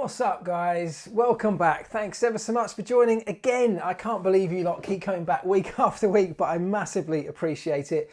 What's up, guys? Welcome back. Thanks ever so much for joining again. I can't believe you lot keep coming back week after week, but I massively appreciate it.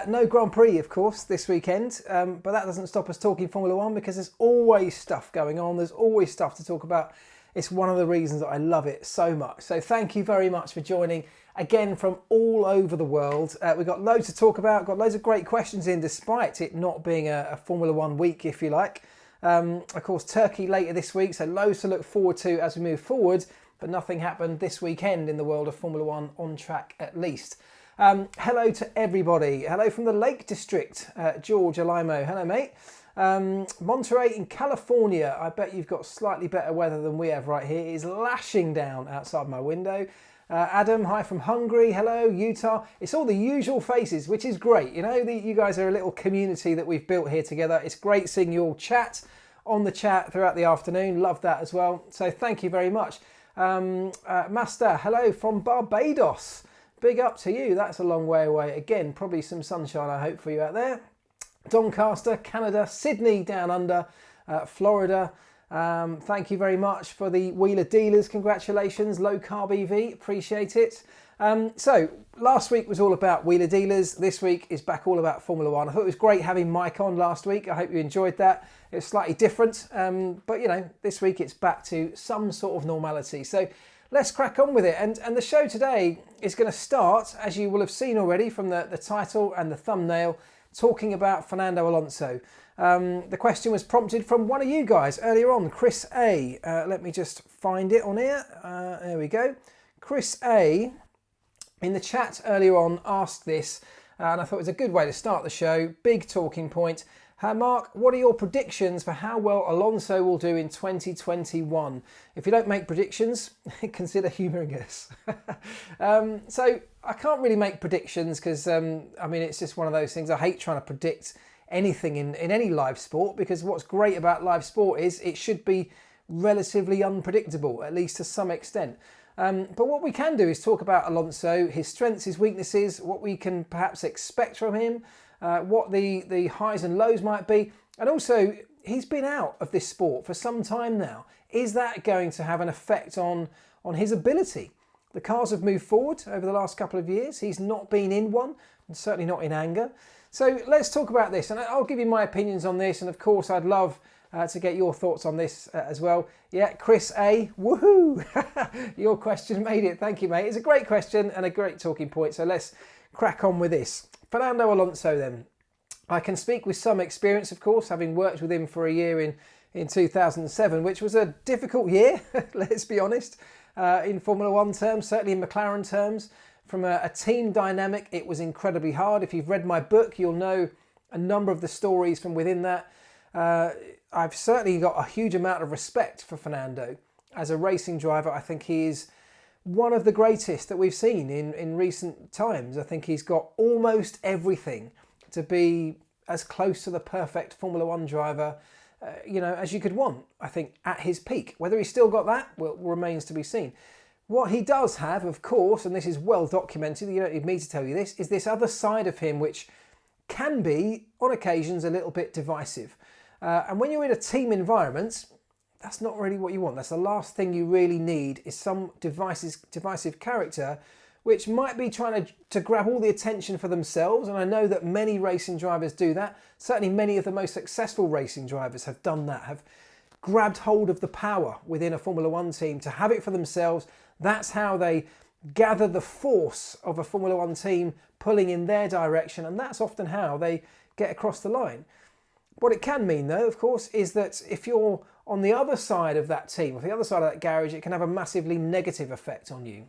No Grand Prix, of course, this weekend, but that doesn't stop us talking Formula One because there's always stuff going on. There's always stuff to talk about. It's one of the reasons that I love it so much. So thank you very much for joining again from all over the world. We've got loads to talk about, got loads of great questions in despite it not being a Formula One week, if you like. Of course, Turkey later this week, so loads to look forward to as we move forward, but nothing happened this weekend in the world of Formula One on track at least. Hello to everybody. Hello from the Lake District, George Alimo. Hello, mate. Monterey in California. I bet you've got slightly better weather than we have right here. It is lashing down outside my window. Adam, hi from Hungary. Hello, Utah. It's all the usual faces, which is great. You know, you guys are a little community that we've built here together. It's great seeing you all chat on the chat throughout the afternoon. Love that as well. So thank you very much. Master, hello from Barbados. Big up to you. That's a long way away. Again, probably some sunshine, I hope, for you out there. Doncaster, Canada, Sydney down under, Florida. Thank you very much for the Wheeler Dealers. Congratulations, low carb EV. Appreciate it. So last week was all about Wheeler Dealers. This week is back all about Formula One. I thought it was great having Mike on last week. I hope you enjoyed that. It was slightly different, but you know, this week it's back to some sort of normality. So let's crack on with it. And the show today is going to start, as you will have seen already from the title and the thumbnail, talking about Fernando Alonso. The question was prompted from one of you guys earlier on, Chris A. Let me just find it on here. There we go. Chris A. in the chat earlier on asked this, and I thought it was a good way to start the show. Big talking point. Marc, what are your predictions for how well Alonso will do in 2021? If you don't make predictions, consider humouring us. So I can't really make predictions because, I mean, it's just one of those things. I hate trying to predict anything in any live sport, because what's great about live sport is it should be relatively unpredictable, at least to some extent. But what we can do is talk about Alonso, his strengths, his weaknesses, what we can perhaps expect from him, what the highs and lows might be. And also, he's been out of this sport for some time now. Is that going to have an effect on his ability? The cars have moved forward over the last couple of years. He's not been in one, and certainly not in anger. So let's talk about this, and I'll give you my opinions on this, and of course I'd love to get your thoughts on this as well. Yeah, Chris A, woohoo! Your question made it. Thank you, mate. It's a great question and a great talking point, so let's crack on with this. Fernando Alonso then. I can speak with some experience, of course, having worked with him for a year in 2007, which was a difficult year, let's be honest, in Formula One terms, certainly in McLaren terms. From a team dynamic, it was incredibly hard. If you've read my book, you'll know a number of the stories from within that. I've certainly got a huge amount of respect for Fernando. As a racing driver, I think he is one of the greatest that we've seen in recent times. I think he's got almost everything to be as close to the perfect Formula One driver, as you could want, I think, at his peak. Whether he's still got that, well, remains to be seen. What he does have, of course, and this is well documented, you don't need me to tell you this, is this other side of him which can be, on occasions, a little bit divisive. And when you're in a team environment, that's not really what you want. That's the last thing you really need, is some divisive character which might be trying to grab all the attention for themselves. And I know that many racing drivers do that. Certainly many of the most successful racing drivers have done that, have grabbed hold of the power within a Formula One team to have it for themselves. That's how they gather the force of a Formula One team pulling in their direction, and that's often how they get across the line. What it can mean, though, of course, is that if you're on the other side of that team, or the other side of that garage, it can have a massively negative effect on you.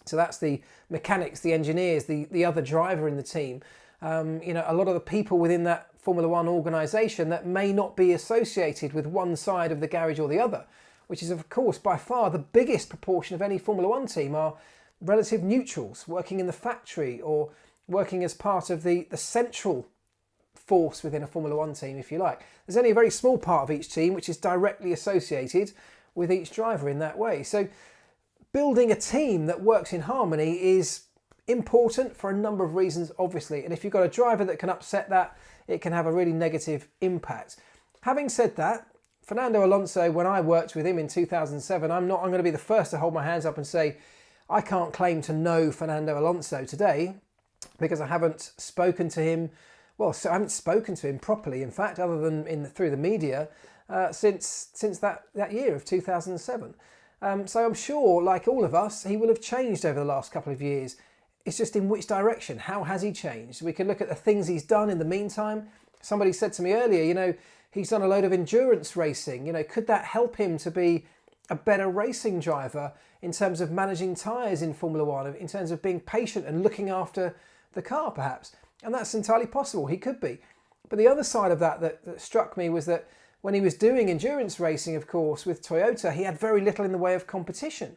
So that's the mechanics, the engineers, the other driver in the team. A lot of the people within that Formula One organisation that may not be associated with one side of the garage or the other, which is, of course, by far the biggest proportion of any Formula One team, are relative neutrals working in the factory or working as part of the central force within a Formula One team, if you like. There's only a very small part of each team which is directly associated with each driver in that way. So building a team that works in harmony is important for a number of reasons, obviously. And if you've got a driver that can upset that, it can have a really negative impact. Having said that, Fernando Alonso, when I worked with him in 2007, I'm going to be the first to hold my hands up and say, I can't claim to know Fernando Alonso today because I haven't spoken to him. Well, so I haven't spoken to him properly, in fact, other than through the media since that year of 2007. So I'm sure, like all of us, he will have changed over the last couple of years. It's just in which direction? How has he changed? We can look at the things he's done in the meantime. Somebody said to me earlier, he's done a load of endurance racing. Could that help him to be a better racing driver in terms of managing tyres in Formula One, in terms of being patient and looking after the car, perhaps? And that's entirely possible. He could be. But the other side of that struck me was that when he was doing endurance racing, of course, with Toyota, he had very little in the way of competition.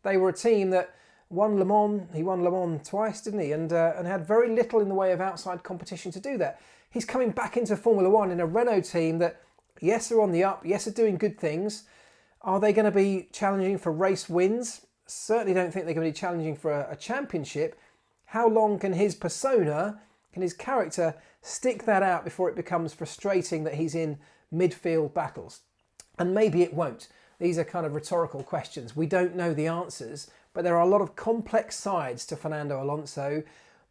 They were a team that won Le Mans. He won Le Mans twice, didn't he? And had very little in the way of outside competition to do that. He's coming back into Formula One in a Renault team that, yes, are on the up, yes, are doing good things. Are they going to be challenging for race wins? Certainly don't think they're going to be challenging for a championship. How long can his persona, can his character stick that out before it becomes frustrating that he's in midfield battles? And maybe it won't. These are kind of rhetorical questions. We don't know the answers, but there are a lot of complex sides to Fernando Alonso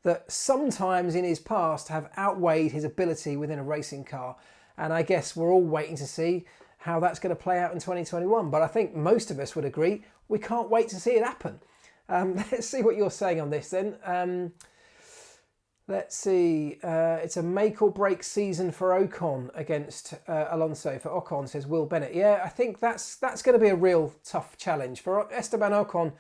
that sometimes in his past have outweighed his ability within a racing car. And I guess we're all waiting to see how that's going to play out in 2021. But I think most of us would agree we can't wait to see it happen. Let's see what you're saying on this then. Let's see. It's a make or break season for Ocon against Alonso. For Ocon, says Will Bennett. Yeah, I think that's going to be a real tough challenge for Esteban Ocon.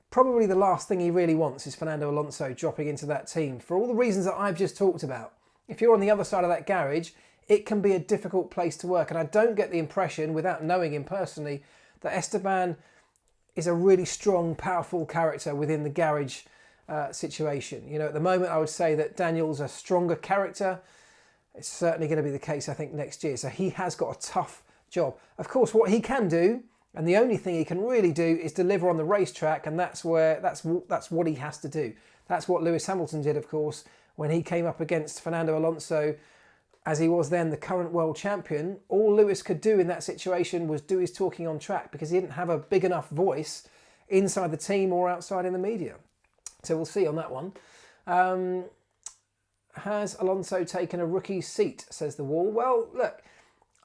Probably the last thing he really wants is Fernando Alonso dropping into that team for all the reasons that I've just talked about. If you're on the other side of that garage, it can be a difficult place to work. And I don't get the impression, without knowing him personally, that Esteban is a really strong, powerful character within the garage situation. At the moment, I would say that Daniel's a stronger character. It's certainly going to be the case, I think, next year. So he has got a tough job. Of course, what he can do, and the only thing he can really do, is deliver on the racetrack, and that's what he has to do. That's what Lewis Hamilton did, of course, when he came up against Fernando Alonso, as he was then the current world champion. All Lewis could do in that situation was do his talking on track because he didn't have a big enough voice inside the team or outside in the media. So we'll see on that one. Has Alonso taken a rookie seat, says the wall? Well, look,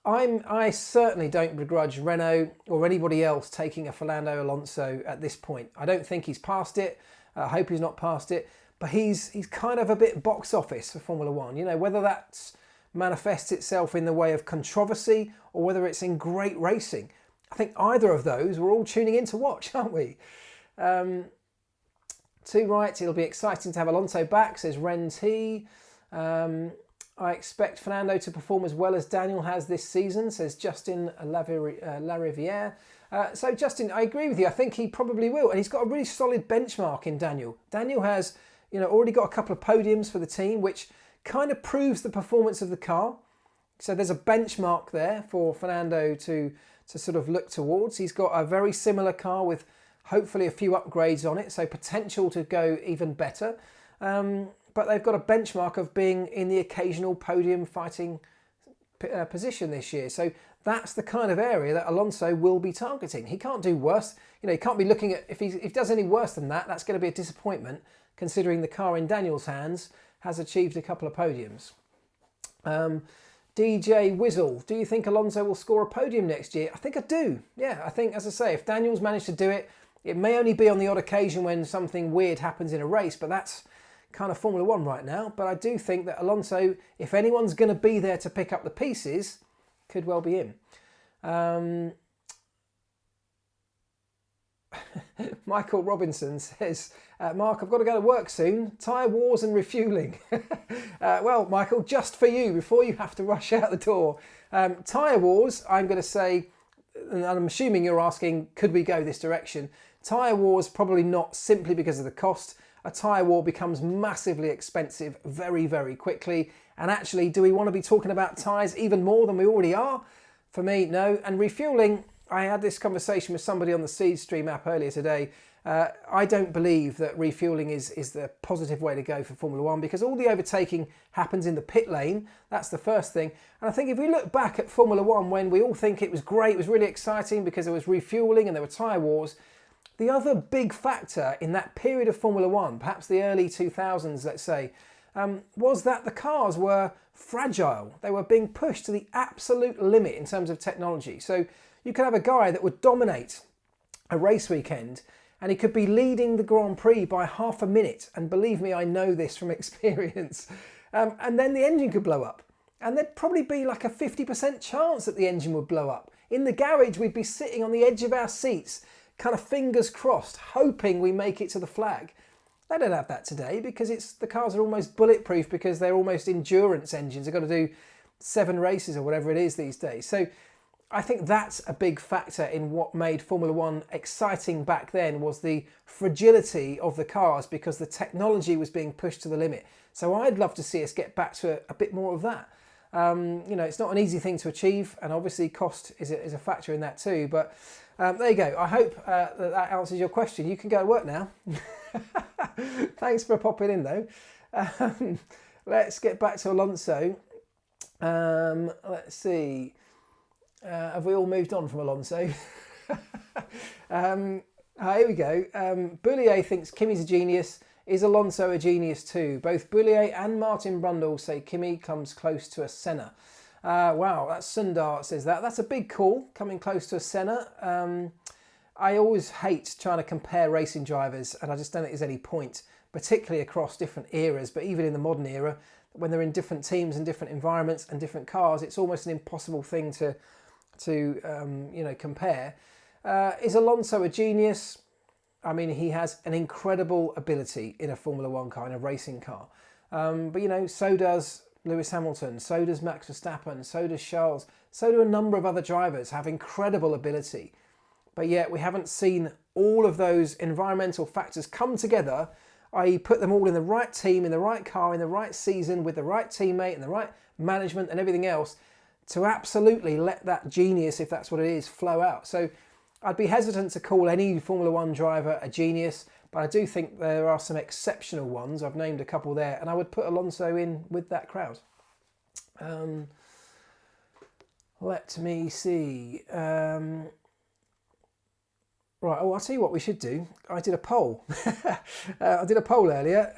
I certainly don't begrudge Renault or anybody else taking a Fernando Alonso at this point. I don't think he's past it. I hope he's not past it. But he's kind of a bit box office for Formula One. Whether that manifests itself in the way of controversy or whether it's in great racing. I think either of those we're all tuning in to watch, aren't we? Two right, it'll be exciting to have Alonso back, says Ren T. I expect Fernando to perform as well as Daniel has this season, says Justin Lariviere. So Justin, I agree with you. I think he probably will. And he's got a really solid benchmark in Daniel. Daniel has, already got a couple of podiums for the team, which kind of proves the performance of the car. So there's a benchmark there for Fernando to sort of look towards. He's got a very similar car with hopefully a few upgrades on it, so potential to go even better. But they've got a benchmark of being in the occasional podium fighting position this year. So that's the kind of area that Alonso will be targeting. He can't do worse. He can't be looking at, if he does any worse than that, that's going to be a disappointment considering the car in Daniel's hands has achieved a couple of podiums. DJ Wizzle, do you think Alonso will score a podium next year? I think I do. Yeah, I think, as I say, if Daniel's managed to do it, it may only be on the odd occasion when something weird happens in a race, but that's kind of Formula One right now. But I do think that Alonso, if anyone's going to be there to pick up the pieces, could well be him. Michael Robinson says, Mark, I've got to go to work soon. Tyre wars and refueling. Well, Michael, just for you, before you have to rush out the door. Tyre wars, I'm going to say, and I'm assuming you're asking, could we go this direction? Tyre wars, probably not, simply because of the cost. A tyre war becomes massively expensive very, very quickly. And actually, do we want to be talking about tyres even more than we already are? For me, no. And refueling, I had this conversation with somebody on the Seed Stream app earlier today, I don't believe that refueling is the positive way to go for Formula One, because all the overtaking happens in the pit lane. That's the first thing. And I think if we look back at Formula One when we all think it was great, it was really exciting because there was refueling and there were tyre wars, the other big factor in that period of Formula One, perhaps the early 2000s, let's say, was that the cars were fragile. They were being pushed to the absolute limit in terms of technology. So you could have a guy that would dominate a race weekend and he could be leading the Grand Prix by half a minute. And believe me, I know this from experience. And then the engine could blow up. And there'd probably be like a 50% chance that the engine would blow up. In the garage, we'd be sitting on the edge of our seats, kind of fingers crossed, hoping we make it to the flag. They don't have that today because the cars are almost bulletproof because they're almost endurance engines. They've got to do 7 races or whatever it is these days. So I think that's a big factor in what made Formula One exciting back then, was the fragility of the cars because the technology was being pushed to the limit. So I'd love to see us get back to a bit more of that. It's not an easy thing to achieve, and obviously cost is a factor in that too. But there you go. I hope that answers your question. You can go to work now. Thanks for popping in though. Let's get back to Alonso. Let's see. Have we all moved on from Alonso? Here we go. Boulier thinks Kimi's a genius. Is Alonso a genius too? Both Boulier and Martin Brundle say Kimi comes close to a Senna. Wow, that's Sundar says that. That's a big call, coming close to a Senna. I always hate trying to compare racing drivers, and I just don't think there's any point, particularly across different eras, but even in the modern era, when they're in different teams and different environments and different cars, it's almost an impossible thing to compare. Is Alonso a genius? I mean, he has an incredible ability in a Formula One car, in a racing car. But so does Lewis Hamilton, so does Max Verstappen, so does Charles, so do a number of other drivers have incredible ability. But yet we haven't seen all of those environmental factors come together, i.e. put them all in the right team, in the right car, in the right season, with the right teammate and the right management and everything else, to absolutely let that genius, if that's what it is, flow out. So I'd be hesitant to call any Formula One driver a genius, but I do think there are some exceptional ones. I've named a couple there, and I would put Alonso in with that crowd. Let me see. Right, I'll tell you what we should do. I did a poll. I did a poll earlier.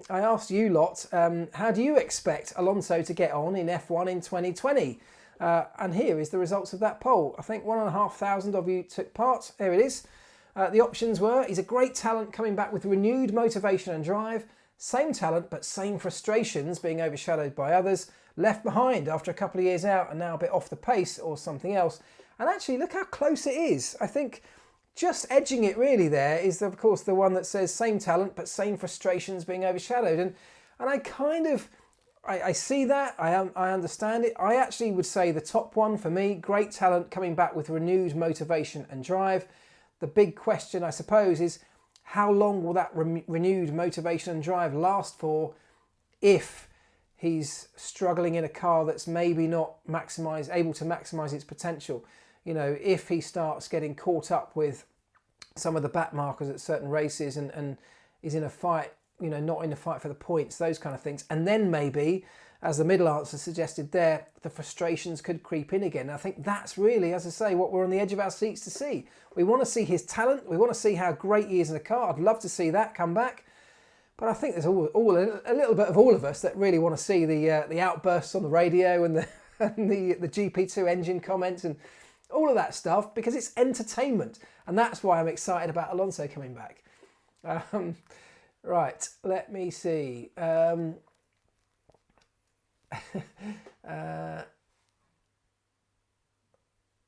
I asked you lot, how do you expect Alonso to get on in F1 in 2020? And here is the results of that poll. I think 1,500 of you took part. Here it is. The options were: he's a great talent coming back with renewed motivation and drive, same talent but same frustrations, being overshadowed by others, left behind after a couple of years out and now a bit off the pace, or something else. And actually, look how close it is. I think just edging it really there is, of course, the one that says same talent but same frustrations, being overshadowed. And I kind of, I see that, I understand it. I actually would say the top one for me, great talent coming back with renewed motivation and drive. The big question, I suppose, is how long will that renewed motivation and drive last for if he's struggling in a car that's maybe not able to maximise its potential? If he starts getting caught up with some of the back markers at certain races and is in a fight, not in a fight for the points, those kind of things. And then maybe, as the middle answer suggested there, the frustrations could creep in again. I think that's really, as I say, what we're on the edge of our seats to see. We want to see his talent. We want to see how great he is in a car. I'd love to see that come back. But I think there's all a little bit of all of us that really want to see the outbursts on the radio and the GP2 engine comments and all of that stuff, because it's entertainment. And that's why I'm excited about Alonso coming back. Right, let me see.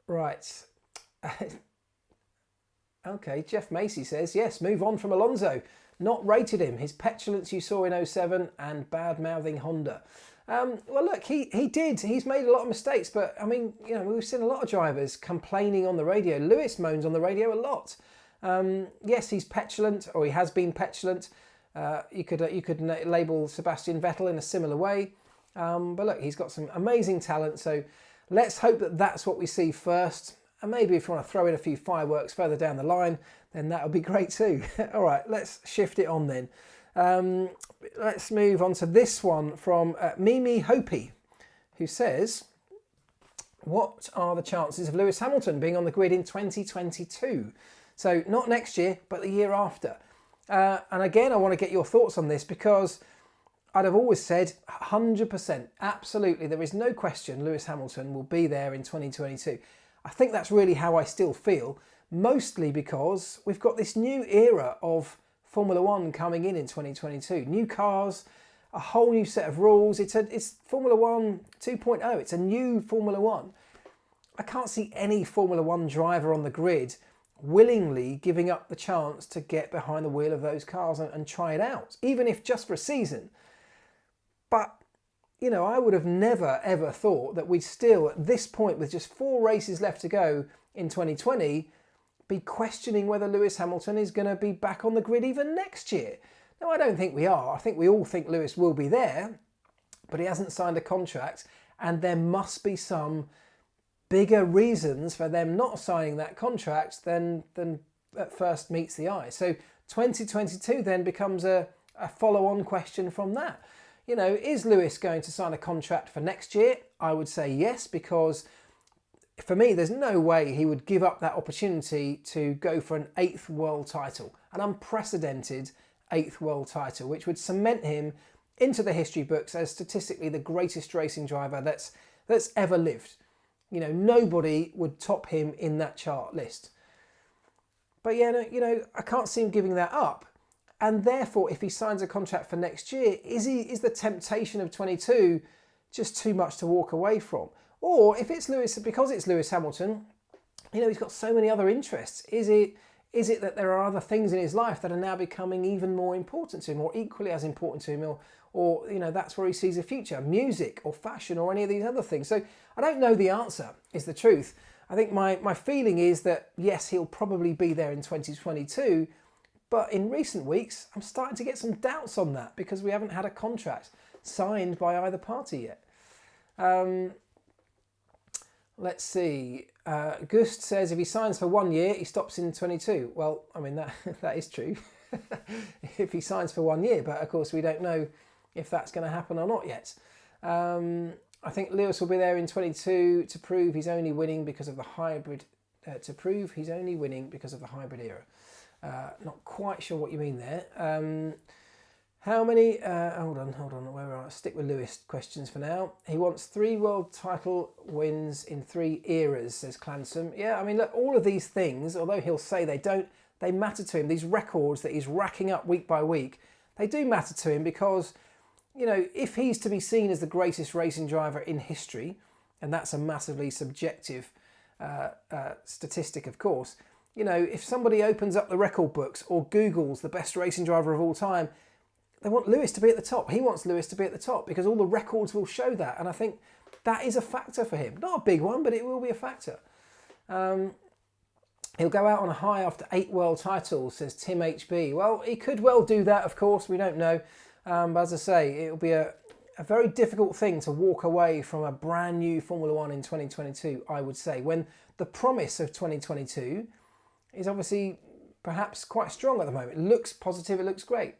Right. Okay, Jeff Macy says, yes, move on from Alonso. Not rated him. His petulance you saw in 07 and bad-mouthing Honda. Well, look, he did. He's made a lot of mistakes, but, I mean, we've seen a lot of drivers complaining on the radio. Lewis moans on the radio a lot. Yes, he's petulant, or he has been petulant. You could label Sebastian Vettel in a similar way. But look, he's got some amazing talent, so let's hope that that's what we see first. And maybe if you want to throw in a few fireworks further down the line, then that would be great too. All right, let's shift it on then. Let's move on to this one from Mimi Hopi, who says, what are the chances of Lewis Hamilton being on the grid in 2022? So not next year, but the year after. And again, I want to get your thoughts on this, because I'd have always said 100%, absolutely, there is no question Lewis Hamilton will be there in 2022. I think that's really how I still feel, mostly because we've got this new era of Formula One coming in 2022. New cars, a whole new set of rules. It's Formula One 2.0. It's a new Formula One. I can't see any Formula One driver on the grid willingly giving up the chance to get behind the wheel of those cars and try it out, even if just for a season. But, you know, I would have never ever thought that we'd still, at this point, with just 4 races left to go in 2020, be questioning whether Lewis Hamilton is going to be back on the grid even next year. No, I don't think we are. I think we all think Lewis will be there, but he hasn't signed a contract, and there must be some bigger reasons for them not signing that contract than at first meets the eye. So 2022 then becomes a follow-on question from that. You know, is Lewis going to sign a contract for next year? I would say yes, because for me, there's no way he would give up that opportunity to go for an 8th world title, an unprecedented 8th world title, which would cement him into the history books as statistically the greatest racing driver that's ever lived. You know, nobody would top him in that chart list. But yeah, you know, I can't see him giving that up. And therefore, if he signs a contract for next year, is the temptation of 22 just too much to walk away from? Or if it's Lewis, because it's Lewis Hamilton, you know, he's got so many other interests. Is it that there are other things in his life that are now becoming even more important to him, or equally as important to him, or you know, that's where he sees a future, music or fashion or any of these other things. So I don't know the answer, is the truth. I think my feeling is that, yes, he'll probably be there in 2022, but in recent weeks, I'm starting to get some doubts on that, because we haven't had a contract signed by either party yet. Let's see. Gust says if he signs for 1 year, he stops in 22. Well, I mean, that is true. If he signs for 1 year, but of course we don't know if that's going to happen or not yet. I think Lewis will be there in 22 to prove he's only winning because of the hybrid. Era. Not quite sure what you mean there. How many, hold on, where are I? Stick with Lewis questions for now. He wants 3 world title wins in 3 eras, says Clansom. Yeah, I mean, look, all of these things, although he'll say they don't, they matter to him. These records that he's racking up week by week, they do matter to him, because, you know, if he's to be seen as the greatest racing driver in history, and that's a massively subjective statistic, of course, you know, if somebody opens up the record books or Googles the best racing driver of all time, they want Lewis to be at the top. He wants Lewis to be at the top because all the records will show that. And I think that is a factor for him. Not a big one, but it will be a factor. He'll go out on a high after 8 world titles, says Tim HB. Well, he could well do that, of course. We don't know. But as I say, it'll be a very difficult thing to walk away from a brand new Formula One in 2022, I would say, when the promise of 2022 is obviously perhaps quite strong at the moment. It looks positive, it looks great.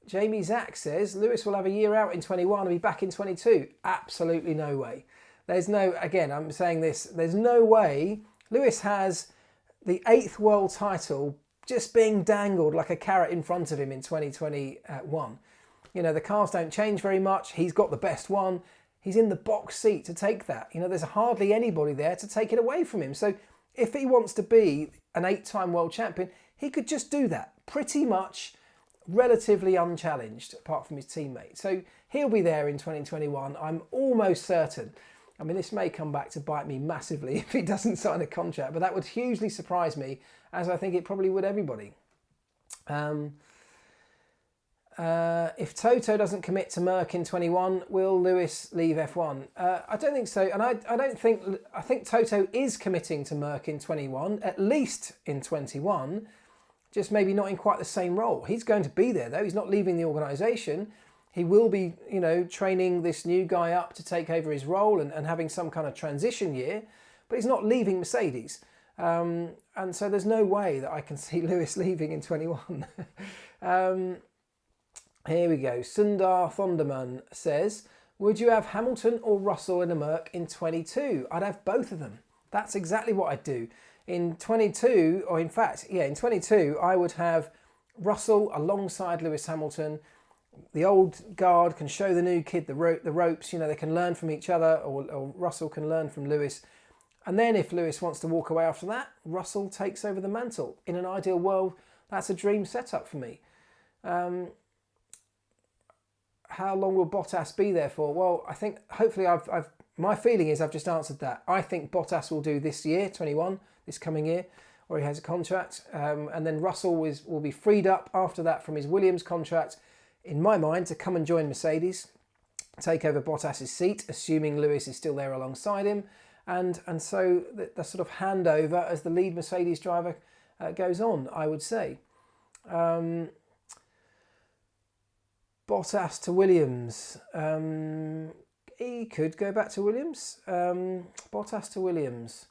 Jamie Zack says Lewis will have a year out in 21 and be back in 22. Absolutely no way. There's no, again, I'm saying this, there's no way Lewis has the 8th world title just being dangled like a carrot in front of him in 2021. You know, the cars don't change very much. He's got the best one. He's in the box seat to take that. You know, there's hardly anybody there to take it away from him. So if he wants to be an 8-time world champion, he could just do that pretty much relatively unchallenged, apart from his teammate. So he'll be there in 2021. I'm almost certain. I mean, this may come back to bite me massively if he doesn't sign a contract, but that would hugely surprise me, as I think it probably would everybody. If Toto doesn't commit to Marc in 21, will Lewis leave F1? I don't think so, and I think Toto is committing to Marc in 21, at least in 21, just maybe not in quite the same role. He's going to be there though. He's not leaving the organisation. He will be, training this new guy up to take over his role and having some kind of transition year, but he's not leaving Mercedes. And so there's no way that I can see Lewis leaving in 21. Here we go. Sundar Thonderman says, would you have Hamilton or Russell in a Merc in 22? I'd have both of them. That's exactly what I'd do. In 22, or in fact, in 22, I would have Russell alongside Lewis Hamilton. The old guard can show the new kid the ropes. They can learn from each other, or Russell can learn from Lewis. And then if Lewis wants to walk away after that, Russell takes over the mantle. In an ideal world, that's a dream setup for me. How long will Bottas be there for? Well, I think hopefully my feeling is I've just answered that. I think Bottas will do this year, 21, this coming year, or he has a contract. And then Russell will be freed up after that from his Williams contract, in my mind, to come and join Mercedes, take over Bottas's seat, assuming Lewis is still there alongside him. And so the sort of handover as the lead Mercedes driver goes on, I would say. Bottas to Williams. He could go back to Williams. Bottas to Williams.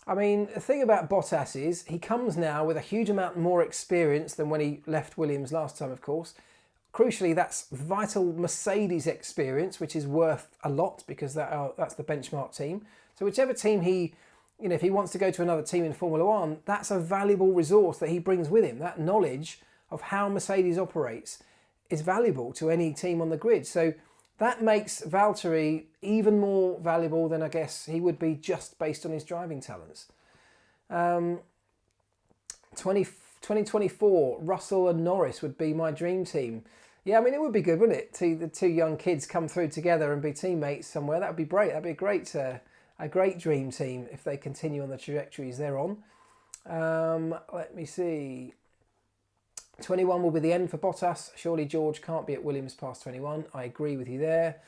I mean, the thing about Bottas is he comes now with a huge amount more experience than when he left Williams last time, of course. Crucially, that's vital Mercedes experience, which is worth a lot because that's the benchmark team. So whichever team if he wants to go to another team in Formula One, that's a valuable resource that he brings with him. That knowledge of how Mercedes operates is valuable to any team on the grid. So that makes Valtteri even more valuable than I guess he would be just based on his driving talents. 2024, Russell and Norris would be my dream team. Yeah, I mean, it would be good, wouldn't it? The two young kids come through together and be teammates somewhere. That would be great. That'd be a great dream team if they continue on the trajectories they're on. Let me see. 21 will be the end for Bottas. Surely George can't be at Williams past 21. I agree with you there.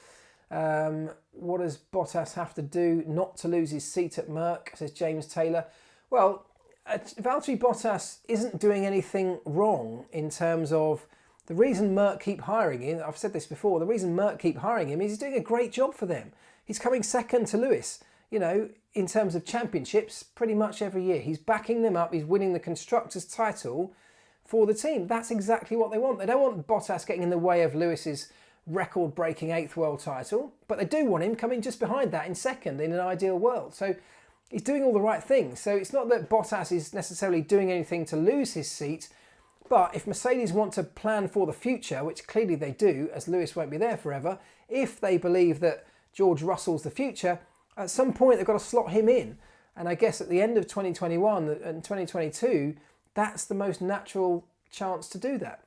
What does Bottas have to do not to lose his seat at Merc, says James Taylor? Well, Valtteri Bottas isn't doing anything wrong in terms of the reason Merc keep hiring him. I've said this before. The reason Merc keep hiring him is he's doing a great job for them. He's coming second to Lewis, in terms of championships pretty much every year. He's backing them up. He's winning the Constructors' title for the team. That's exactly what they want. They don't want Bottas getting in the way of Lewis's record-breaking 8th world title, but they do want him coming just behind that in second in an ideal world. So he's doing all the right things. So it's not that Bottas is necessarily doing anything to lose his seat, but if Mercedes want to plan for the future, which clearly they do, as Lewis won't be there forever, if they believe that George Russell's the future, at some point they've got to slot him in. And I guess at the end of 2021 and 2022, that's the most natural chance to do that.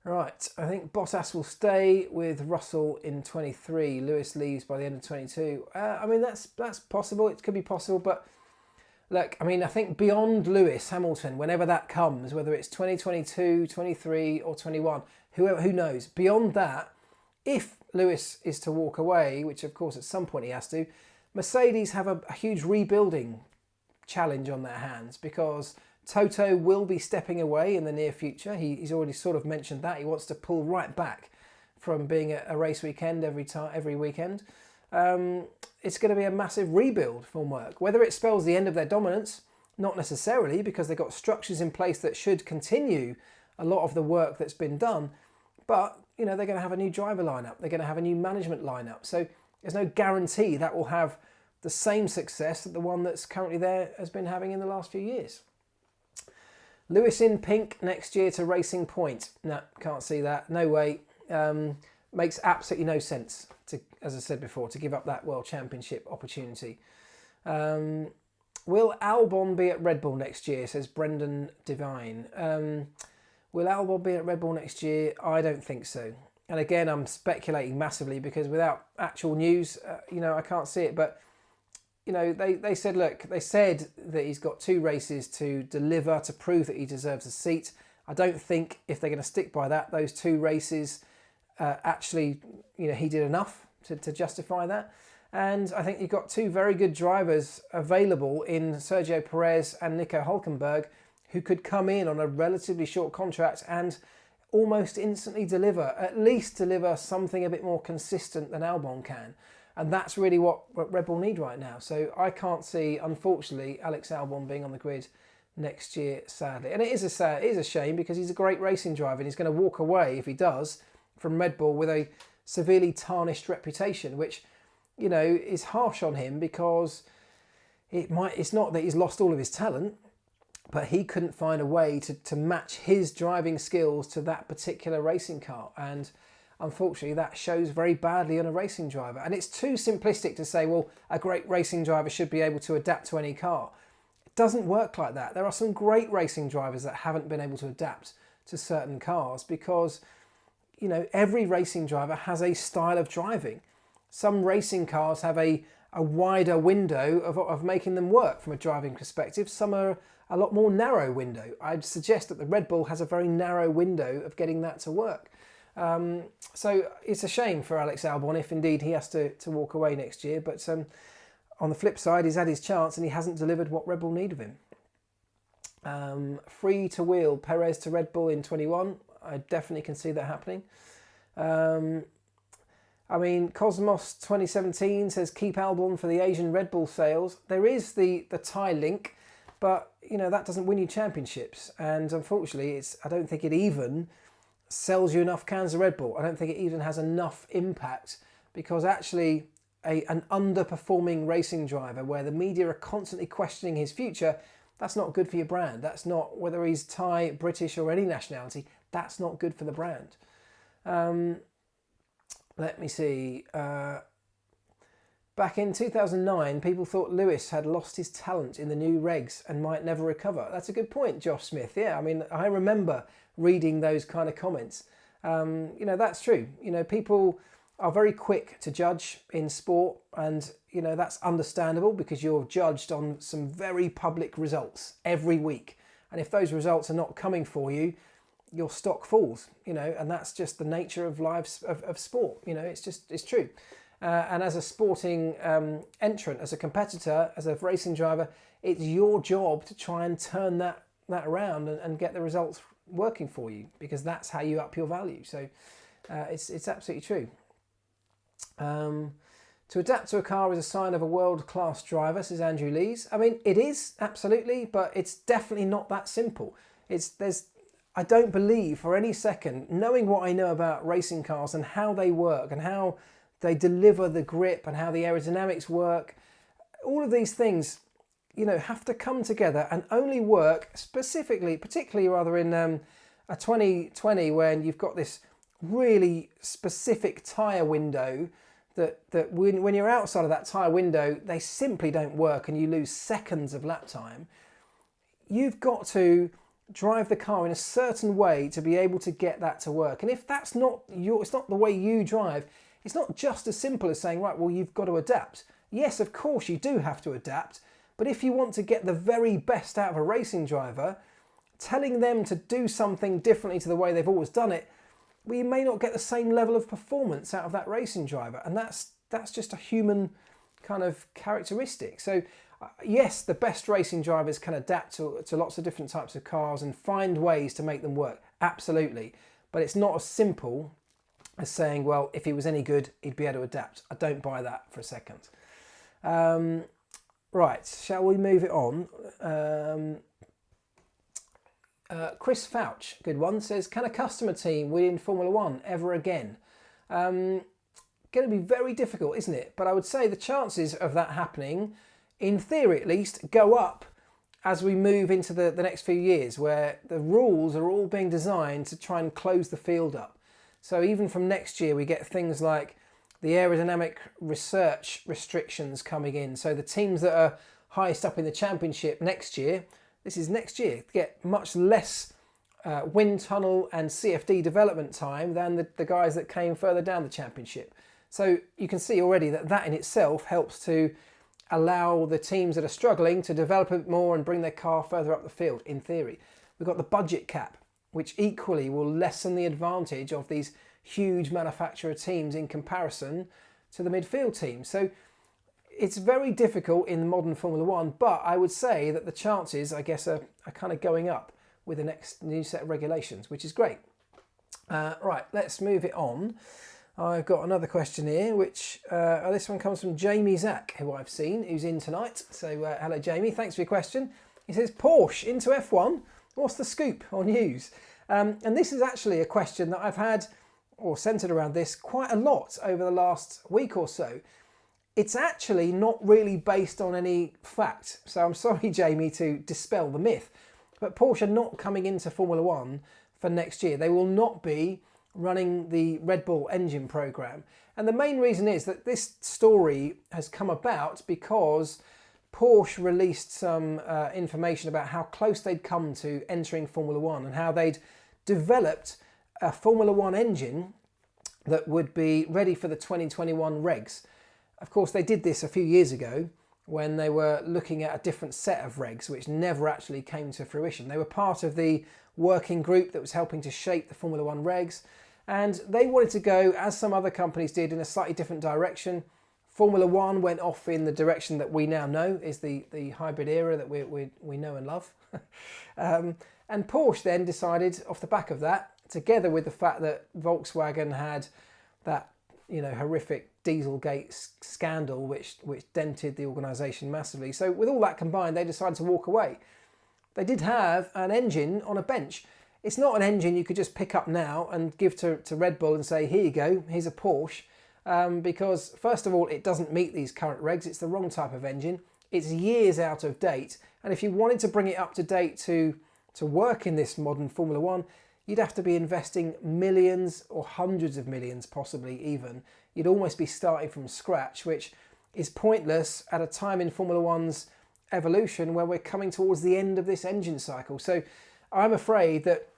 Right, I think Bottas will stay with Russell in 23. Lewis leaves by the end of 22. I mean, that's possible. It could be possible, but look, I mean, I think beyond Lewis Hamilton, whenever that comes, whether it's 2022, 23 or 21, who knows? Beyond that, if Lewis is to walk away, which of course at some point he has to, Mercedes have a huge rebuilding challenge on their hands because Toto will be stepping away in the near future. He's already sort of mentioned that. He wants to pull right back from being a race weekend every weekend. It's going to be a massive rebuild for Merc. Whether it spells the end of their dominance, not necessarily, because they've got structures in place that should continue a lot of the work that's been done. But, they're going to have a new driver lineup. They're going to have a new management lineup. So there's no guarantee that will have the same success that the one that's currently there has been having in the last few years. Lewis in pink next year to Racing Point. No, can't see that. No way. Makes absolutely no sense, as I said before, to give up that World Championship opportunity. Will Albon be at Red Bull next year, says Brendan Devine. Will Albon be at Red Bull next year? I don't think so. And again, I'm speculating massively because without actual news, I can't see it. But, they said that he's got 2 races to deliver to prove that he deserves a seat. I don't think if they're going to stick by that, those 2 races actually, he did enough to justify that. And I think you've got 2 very good drivers available in Sergio Perez and Nico Hülkenberg who could come in on a relatively short contract and almost instantly at least deliver something a bit more consistent than Albon can. And that's really what Red Bull need right now. So I can't see, unfortunately, Alex Albon being on the grid next year, sadly. And it is a shame, because he's a great racing driver, and he's going to walk away, if he does, from Red Bull with a severely tarnished reputation, which, you know, is harsh on him, because it's not that he's lost all of his talent, but he couldn't find a way to match his driving skills to that particular racing car. And unfortunately, that shows very badly on a racing driver. And it's too simplistic to say, well, a great racing driver should be able to adapt to any car. It doesn't work like that. There are some great racing drivers that haven't been able to adapt to certain cars, because, you know, every racing driver has a style of driving. Some racing cars have a wider window of making them work from a driving perspective. Some are a lot more narrow window. I'd suggest that the Red Bull has a very narrow window of getting that to work. So it's a shame for Alex Albon if indeed he has to walk away next year. But on the flip side, he's had his chance and he hasn't delivered what Red Bull need of him. Free to wheel Perez to Red Bull in 21. I definitely can see that happening. I mean, Cosmos 2017 says keep Albon for the Asian Red Bull sales. There is the tie link, but you know that doesn't win you championships. And unfortunately, I don't think it even sells you enough cans of Red Bull. I don't think it even has enough impact, because actually an underperforming racing driver where the media are constantly questioning his future, that's not good for your brand. That's not, whether he's Thai, British or any nationality, that's not good for the brand. Let me see. Back in 2009, people thought Lewis had lost his talent in the new regs and might never recover. That's a good point, Josh Smith. Yeah, I mean, I remember reading those kind of comments. You know, that's true. You know, people are very quick to judge in sport, and, you know, that's understandable, because you're judged on some very public results every week. And if those results are not coming for you, your stock falls, you know, and that's just the nature of of sport. You know, it's true. And as a sporting entrant, as a competitor, as a racing driver, it's your job to try and turn that around and get the results working for you, because that's how you up your value. So it's absolutely true. To adapt to a car is a sign of a world-class driver, says Andrew Lees. I mean, it is, absolutely, but it's definitely not that simple. I don't believe for any second, knowing what I know about racing cars and how they work and how they deliver the grip and how the aerodynamics work, all of these things, you know, have to come together and only work particularly rather in a 2020, when you've got this really specific tyre window that when you're outside of that tyre window, they simply don't work and you lose seconds of lap time. You've got to drive the car in a certain way to be able to get that to work. And if that's not it's not the way you drive, it's not just as simple as saying, right, well, you've got to adapt. Yes, of course you do have to adapt, but if you want to get the very best out of a racing driver, telling them to do something differently to the way they've always done it, well, you may not get the same level of performance out of that racing driver. And that's just a human kind of characteristic. So yes, the best racing drivers can adapt to lots of different types of cars and find ways to make them work. Absolutely. But it's not as simple as saying, well, if he was any good, he'd be able to adapt. I don't buy that for a second. Right, shall we move it on? Chris Fouch, good one, says, can a customer team win in Formula One ever again? Going to be very difficult, isn't it? But I would say the chances of that happening, in theory at least, go up as we move into the next few years, where the rules are all being designed to try and close the field up. So even from next year, we get things like the aerodynamic research restrictions coming in. So the teams that are highest up in the championship next year, this is next year, get much less wind tunnel and CFD development time than the guys that came further down the championship. So you can see already that in itself helps to allow the teams that are struggling to develop a bit more and bring their car further up the field, in theory. We've got the budget cap, which equally will lessen the advantage of these huge manufacturer teams in comparison to the midfield teams. So it's very difficult in modern Formula One, but I would say that the chances, I guess, are kind of going up with the next new set of regulations, which is great. Right, let's move it on. I've got another question here, which this one comes from Jamie Zack, who I've seen, who's in tonight. So hello, Jamie. Thanks for your question. He says, Porsche into F1. What's the scoop or news? And this is actually a question that I've had, or centred around this, quite a lot over the last week or so. It's actually not really based on any fact. So I'm sorry, Jamie, to dispel the myth. But Porsche are not coming into Formula One for next year. They will not be running the Red Bull engine program. And the main reason is that this story has come about because Porsche released some information about how close they'd come to entering Formula One and how they'd developed a Formula One engine that would be ready for the 2021 regs. Of course, they did this a few years ago when they were looking at a different set of regs, which never actually came to fruition. They were part of the working group that was helping to shape the Formula One regs, and they wanted to go, as some other companies did, in a slightly different direction. Formula One went off in the direction that we now know is the hybrid era that we know and love. And Porsche then decided, off the back of that, together with the fact that Volkswagen had that horrific Dieselgate scandal which dented the organisation massively. So with all that combined, they decided to walk away. They did have an engine on a bench. It's not an engine you could just pick up now and give to Red Bull and say, here you go, here's a Porsche. Because first of all, it doesn't meet these current regs. It's the wrong type of engine. It's years out of date. And if you wanted to bring it up to date to work in this modern Formula One, you'd have to be investing millions or hundreds of millions, possibly even. You'd almost be starting from scratch, which is pointless at a time in Formula One's evolution where we're coming towards the end of this engine cycle. So I'm afraid that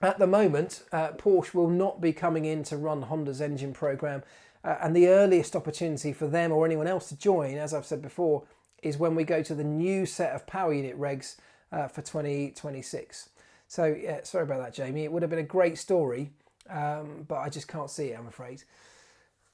at the moment, Porsche will not be coming in to run Honda's engine program. And the earliest opportunity for them or anyone else to join, as I've said before, is when we go to the new set of power unit regs for 2026. So yeah, sorry about that, Jamie. It would have been a great story, but I just can't see it, I'm afraid.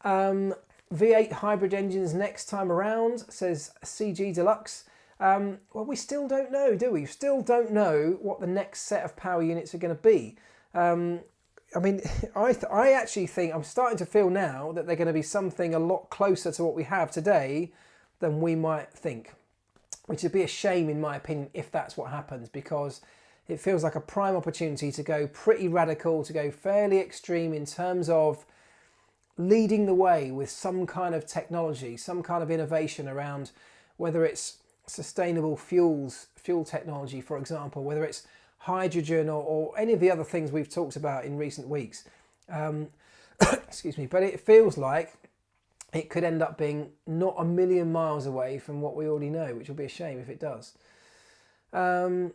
V8 hybrid engines next time around, says CG Deluxe. Well, we still don't know, do we? We still don't know what the next set of power units are going to be. I mean, I actually think, I'm starting to feel now that they're going to be something a lot closer to what we have today than we might think, which would be a shame, in my opinion, if that's what happens, because it feels like a prime opportunity to go pretty radical, to go fairly extreme in terms of leading the way with some kind of technology, some kind of innovation around whether it's sustainable fuel technology, for example, whether it's hydrogen or any of the other things we've talked about in recent weeks. Excuse me, but it feels like it could end up being not a million miles away from what we already know, which will be a shame if it does. Open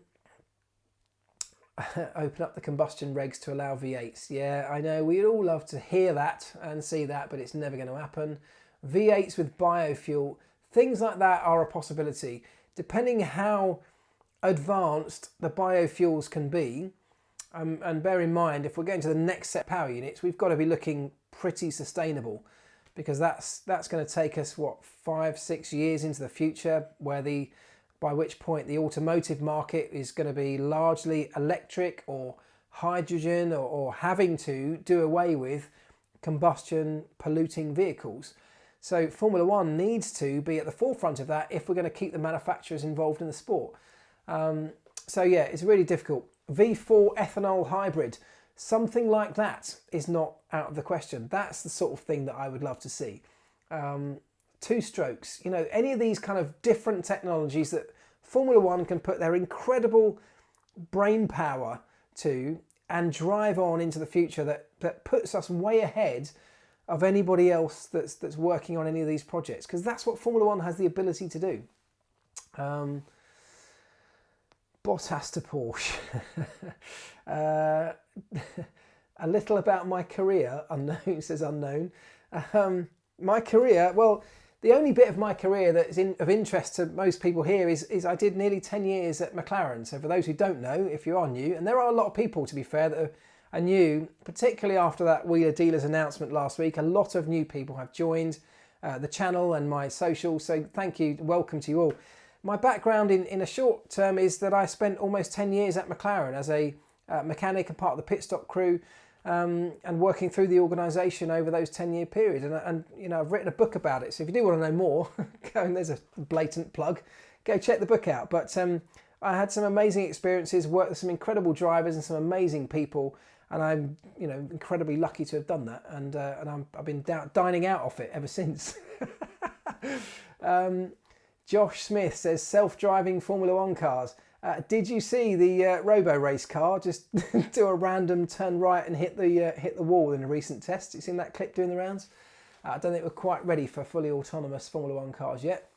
up the combustion regs to allow V8s. Yeah, I know, we'd all love to hear that and see that, but it's never going to happen. V8s with biofuel, things like that are a possibility. Depending how advanced the biofuels can be, and bear in mind, if we're going to the next set of power units, we've got to be looking pretty sustainable, because that's going to take us, 5-6 years into the future, by which point the automotive market is going to be largely electric or hydrogen, or having to do away with combustion polluting vehicles. So Formula One needs to be at the forefront of that if we're going to keep the manufacturers involved in the sport. So yeah, it's really difficult. V4 ethanol hybrid, something like that is not out of the question. That's the sort of thing that I would love to see. Two strokes, any of these kind of different technologies that Formula One can put their incredible brain power to and drive on into the future, that puts us way ahead of anybody else that's working on any of these projects, because that's what Formula One has the ability to do. Bottas to Porsche. A little about my career, unknown, says unknown. My career, well, the only bit of my career that is of interest to most people here is I did nearly 10 years at McLaren. So for those who don't know, if you are new, and there are a lot of people, to be fair, that are new, particularly after that Wheeler Dealers announcement last week, a lot of new people have joined the channel and my socials. So thank you, welcome to you all. My background in a short term is that I spent almost 10 years at McLaren as a mechanic and part of the pit stop crew. and working through the organisation over those 10-year period. And you know, I've written a book about it. So if you do want to know more, go and there's a blatant plug. Go check the book out. But I had some amazing experiences, worked with some incredible drivers and some amazing people, and I'm, you know, incredibly lucky to have done that. And I've been dining out off it ever since. Josh Smith says self-driving Formula One cars. Did you see the Robo Race car just do a random turn right and hit the wall in a recent test? You seen that clip doing the rounds? I don't think we're quite ready for fully autonomous Formula One cars yet.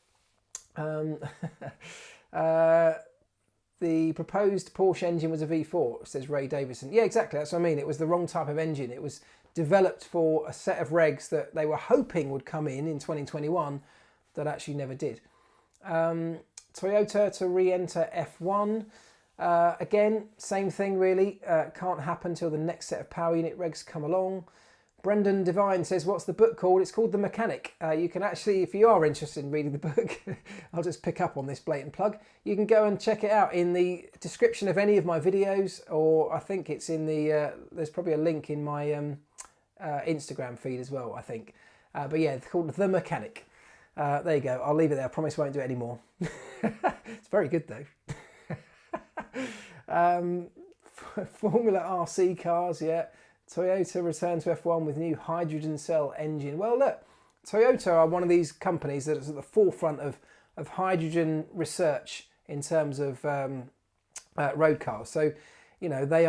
The proposed Porsche engine was a V4, says Ray Davison. Yeah, exactly. That's what I mean. It was the wrong type of engine. It was developed for a set of regs that they were hoping would come in 2021 that actually never did. Toyota to re-enter F1. Again, same thing really. Can't happen till the next set of power unit regs come along. Brendan Devine says, what's the book called? It's called The Mechanic. You can actually, if you are interested in reading the book, I'll just pick up on this blatant plug. You can go and check it out in the description of any of my videos, or I think it's in the, there's probably a link in my Instagram feed as well, I think. But yeah, it's called The Mechanic. There you go. I'll leave it there. I promise I won't do it anymore. It's very good though. Formula RC cars, yeah. Toyota returns to F1 with new hydrogen cell engine. Well, look, Toyota are one of these companies that is at the forefront of hydrogen research in terms of road cars. So, you know, they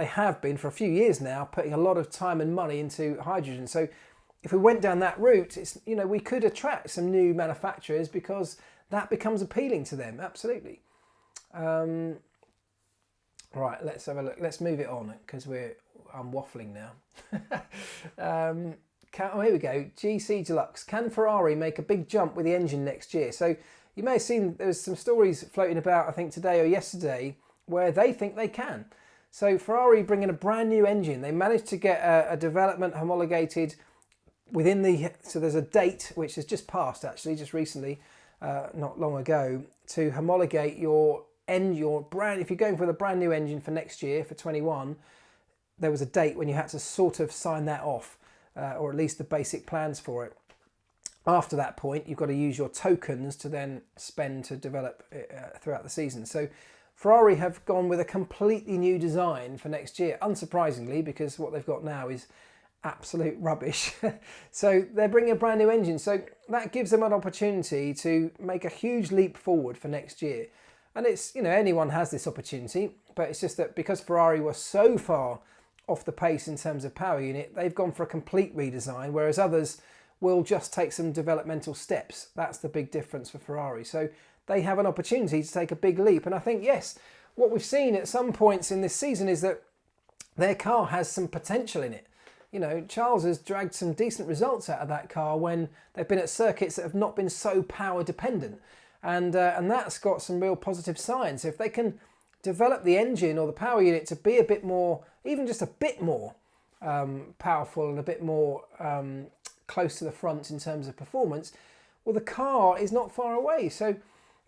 have been for a few years now putting a lot of time and money into hydrogen. So if we went down that route, it's, you know, we could attract some new manufacturers because that becomes appealing to them. Absolutely. Right, let's have a look. Let's move it on because I'm waffling now. Oh, here we go. GC Deluxe. Can Ferrari make a big jump with the engine next year? So you may have seen there was some stories floating about, I think today or yesterday, where they think they can. So Ferrari bringing a brand new engine. They managed to get a development homologated within the, so there's a date which has just passed actually, just recently, not long ago, to homologate your brand, if you're going for the brand new engine for next year, for 21, there was a date when you had to sort of sign that off, or at least the basic plans for it. After that point, you've got to use your tokens to then spend to develop throughout the season. So Ferrari have gone with a completely new design for next year, unsurprisingly, because what they've got now is absolute rubbish. So they're bringing a brand new engine. So that gives them an opportunity to make a huge leap forward for next year. And it's, you know, anyone has this opportunity, but it's just that because Ferrari were so far off the pace in terms of power unit, they've gone for a complete redesign, whereas others will just take some developmental steps. That's the big difference for Ferrari. So they have an opportunity to take a big leap. And I think, yes, what we've seen at some points in this season is that their car has some potential in it. You know, Charles has dragged some decent results out of that car when they've been at circuits that have not been so power dependent. And that's got some real positive signs. If they can develop the engine or the power unit to be a bit more, even just a bit more powerful and a bit more close to the front in terms of performance, well, the car is not far away. So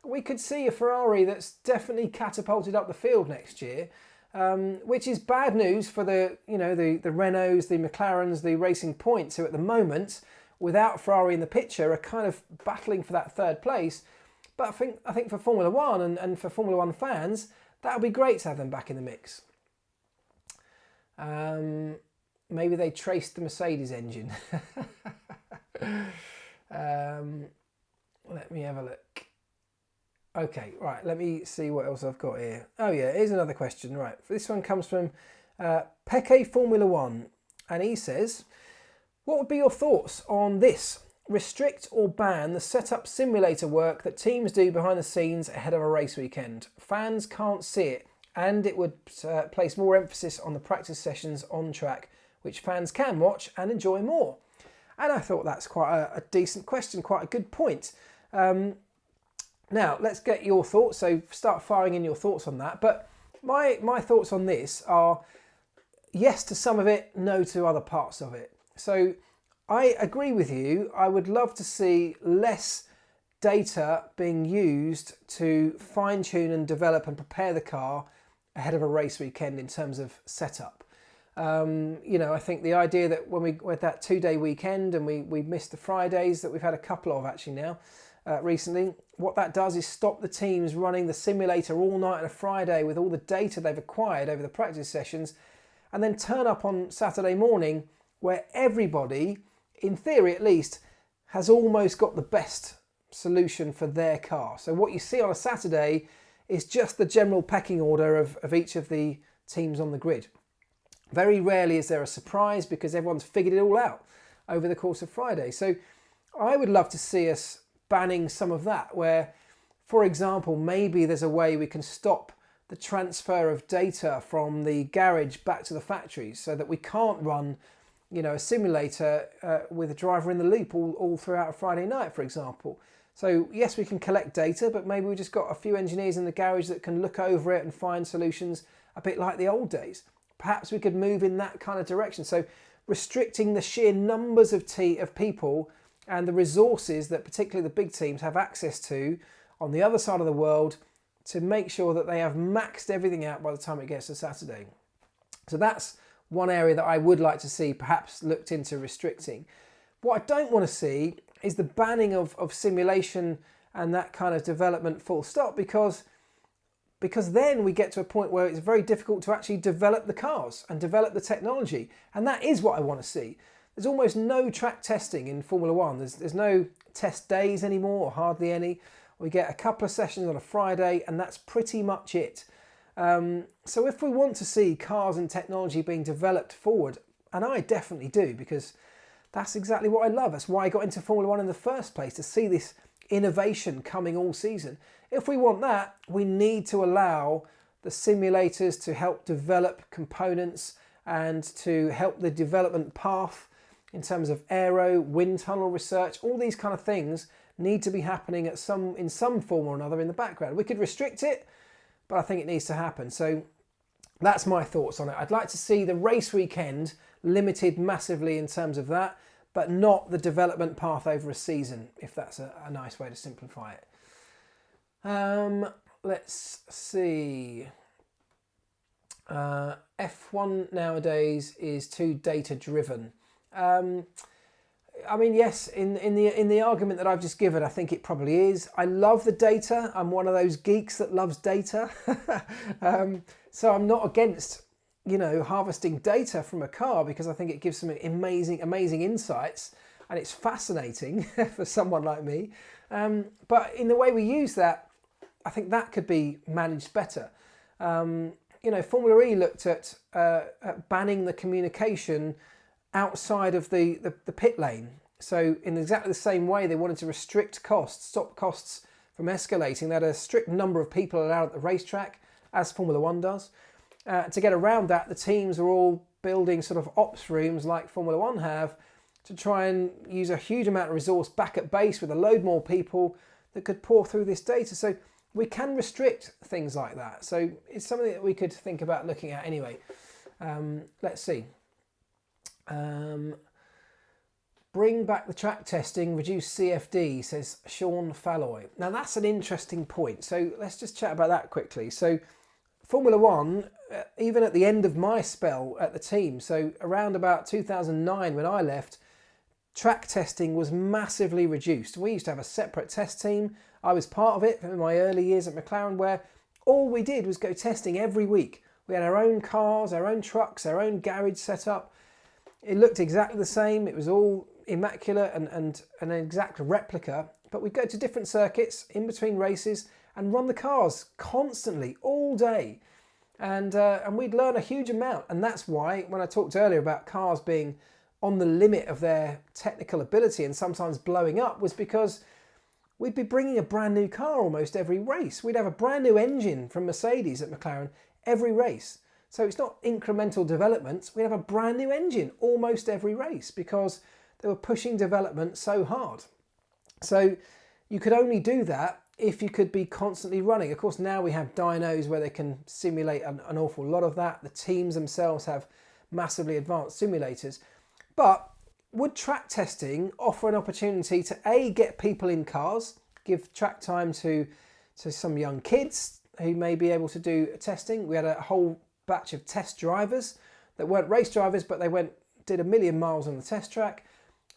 we could see a Ferrari that's definitely catapulted up the field next year. Which is bad news for the Renaults, the McLarens, the Racing Points, who at the moment, without Ferrari in the picture, are kind of battling for that third place. But I think for Formula One and for Formula One fans, that would be great to have them back in the mix. Maybe they traced the Mercedes engine. Let me have a look. Okay, right, let me see what else I've got here. Oh yeah, here's another question. Right, this one comes from Peke Formula One, and he says, what would be your thoughts on this? Restrict or ban the setup simulator work that teams do behind the scenes ahead of a race weekend. Fans can't see it, and it would place more emphasis on the practice sessions on track, which fans can watch and enjoy more. And I thought that's quite a decent question, quite a good point. Now, let's get your thoughts. So start firing in your thoughts on that. But my thoughts on this are yes to some of it, no to other parts of it. So I agree with you. I would love to see less data being used to fine-tune and develop and prepare the car ahead of a race weekend in terms of setup. I think the idea that when we had that 2-day weekend and we missed the Fridays, that we've had a couple of actually now recently, what that does is stop the teams running the simulator all night on a Friday with all the data they've acquired over the practice sessions, and then turn up on Saturday morning where everybody, in theory at least, has almost got the best solution for their car. So what you see on a Saturday is just the general pecking order of each of the teams on the grid. Very rarely is there a surprise because everyone's figured it all out over the course of Friday. So I would love to see us banning some of that, where, for example, maybe there's a way we can stop the transfer of data from the garage back to the factories so that we can't run a simulator with a driver in the loop all throughout a Friday night, for example. So yes, we can collect data, but maybe we just got a few engineers in the garage that can look over it and find solutions a bit like the old days. Perhaps we could move in that kind of direction. So restricting the sheer numbers of people and the resources that particularly the big teams have access to on the other side of the world to make sure that they have maxed everything out by the time it gets to Saturday. So that's one area that I would like to see perhaps looked into restricting. What I don't want to see is the banning of simulation and that kind of development full stop, because then we get to a point where it's very difficult to actually develop the cars and develop the technology. And that is what I want to see. There's almost no track testing in Formula One. There's no test days anymore, or hardly any. We get a couple of sessions on a Friday and that's pretty much it. So if we want to see cars and technology being developed forward, and I definitely do, because that's exactly what I love. That's why I got into Formula One in the first place, to see this innovation coming all season. If we want that, we need to allow the simulators to help develop components and to help the development path in terms of aero, wind tunnel research. All these kind of things need to be happening in some form or another in the background. We could restrict it, but I think it needs to happen. So that's my thoughts on it. I'd like to see the race weekend limited massively in terms of that, but not the development path over a season, if that's a nice way to simplify it. Let's see. F1 nowadays is too data driven. I mean, yes, in the argument that I've just given, I think it probably is. I love the data. I'm one of those geeks that loves data. So I'm not against, harvesting data from a car, because I think it gives some amazing insights and it's fascinating for someone like me. But in the way we use that, I think that could be managed better. Formula E looked at banning the communication outside of the pit lane. So in exactly the same way, they wanted to restrict costs, stop costs from escalating. They had a strict number of people allowed at the racetrack, as Formula One does. To get around that, the teams are all building sort of ops rooms like Formula One have, to try and use a huge amount of resource back at base with a load more people that could pour through this data. So we can restrict things like that. So it's something that we could think about looking at anyway. Let's see. Bring back the track testing, reduce CFD, says Sean Falloy. Now that's an interesting point. So let's just chat about that quickly. So Formula One, even at the end of my spell at the team, so around about 2009 when I left, track testing was massively reduced. We used to have a separate test team. I was part of it in my early years at McLaren, where all we did was go testing every week. We had our own cars, our own trucks, our own garage set up. It looked exactly the same. It was all immaculate and an exact replica. But we'd go to different circuits in between races and run the cars constantly, all day. And we'd learn a huge amount. And that's why, when I talked earlier about cars being on the limit of their technical ability and sometimes blowing up, was because we'd be bringing a brand new car almost every race. We'd have a brand new engine from Mercedes at McLaren every race. So it's not incremental developments. We have a brand new engine almost every race because they were pushing development so hard. So you could only do that if you could be constantly running. Of course, now we have dynos where they can simulate an awful lot of that. The teams themselves have massively advanced simulators. But would track testing offer an opportunity to A, get people in cars, give track time to some young kids who may be able to do testing? We had a whole batch of test drivers that weren't race drivers, but they did 1 million miles on the test track.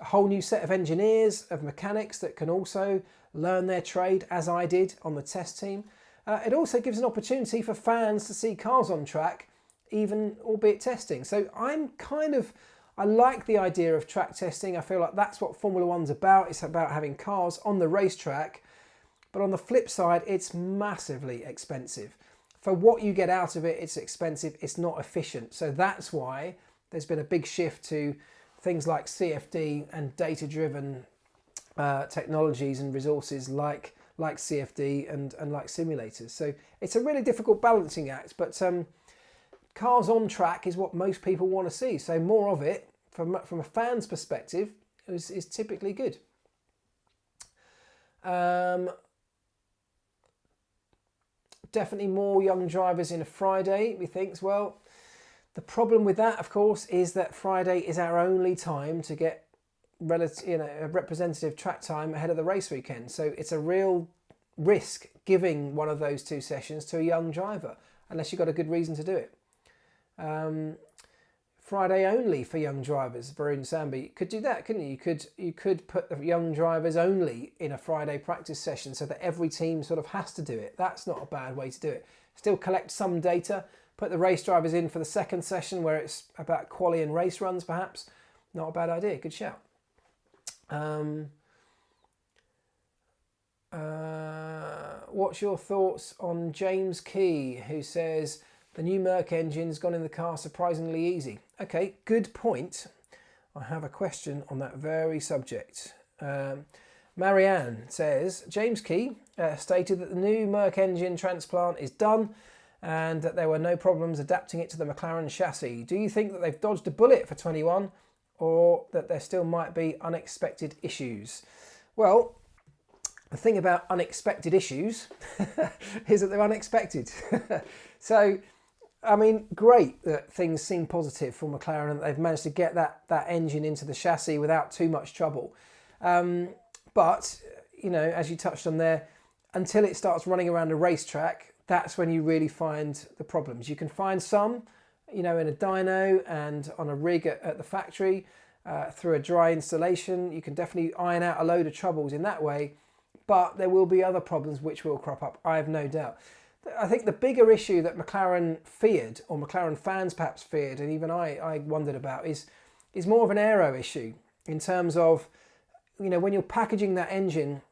A whole new set of engineers, of mechanics that can also learn their trade, as I did on the test team. It also gives an opportunity for fans to see cars on track, even albeit testing. So I like the idea of track testing. I feel like that's what Formula One's about. It's about having cars on the racetrack. But on the flip side, it's massively expensive. For what you get out of it, it's expensive. It's not efficient. So that's why there's been a big shift to things like CFD and data-driven technologies and resources like CFD and like simulators. So it's a really difficult balancing act, but cars on track is what most people want to see. So more of it, from a fan's perspective, is typically good. Definitely more young drivers in a Friday, methinks. Well, the problem with that, of course, is that Friday is our only time to get a representative track time ahead of the race weekend. So it's a real risk giving one of those two sessions to a young driver, unless you've got a good reason to do it. Friday only for young drivers, Varun Sambi. You could do that, couldn't you? You could put the young drivers only in a Friday practice session so that every team sort of has to do it. That's not a bad way to do it. Still collect some data, put the race drivers in for the second session where it's about quali and race runs perhaps. Not a bad idea, good shout. What's your thoughts on James Key, who says the new Merc engine's gone in the car surprisingly easy? Okay, good point. I have a question on that very subject. Marianne says, James Key stated that the new Merc engine transplant is done and that there were no problems adapting it to the McLaren chassis. Do you think that they've dodged a bullet for 21 or that there still might be unexpected issues? Well, the thing about unexpected issues is that they're unexpected. So, I mean, great that things seem positive for McLaren and that they've managed to get that engine into the chassis without too much trouble. But, you know, as you touched on there, until it starts running around a racetrack, that's when you really find the problems. You can find some, you know, in a dyno and on a rig at the factory through a dry installation. You can definitely iron out a load of troubles in that way, but there will be other problems which will crop up, I have no doubt. I think the bigger issue that McLaren feared, or McLaren fans perhaps feared, and even I wondered about, is more of an aero issue in terms of, you know, when you're packaging that engine,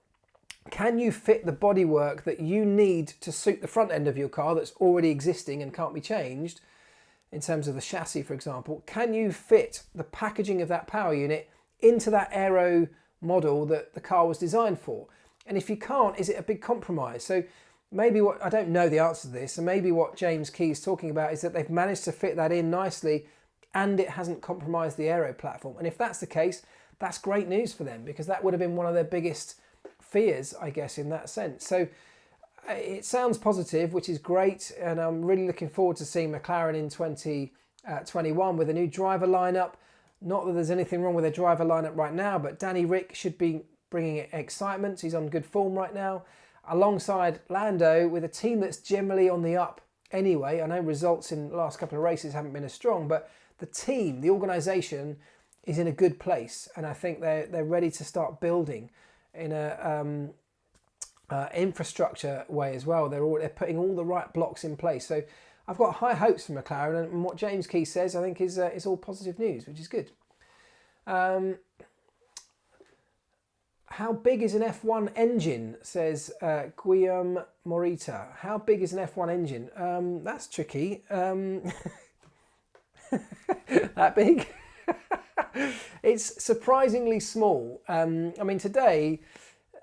can you fit the bodywork that you need to suit the front end of your car that's already existing and can't be changed, in terms of the chassis, for example? Can you fit the packaging of that power unit into that aero model that the car was designed for? And if you can't, is it a big compromise? So maybe I don't know the answer to this, and maybe what James Key is talking about is that they've managed to fit that in nicely and it hasn't compromised the aero platform. And if that's the case, that's great news for them, because that would have been one of their biggest fears, I guess, in that sense. So it sounds positive, which is great, and I'm really looking forward to seeing McLaren in 2021 with a new driver lineup. Not that there's anything wrong with their driver lineup right now, but Danny Rick should be bringing excitement. He's on good form right now, alongside Lando, with a team that's generally on the up anyway. I know results in the last couple of races haven't been as strong, but the team, the organisation, is in a good place, and I think they're ready to start building in a infrastructure way as well. They're putting all the right blocks in place. So I've got high hopes for McLaren, and what James Key says, I think, is all positive news, which is good. How big is an F1 engine, says Guillaume Morita. How big is an F1 engine? That's tricky. That big? It's surprisingly small. I mean, today,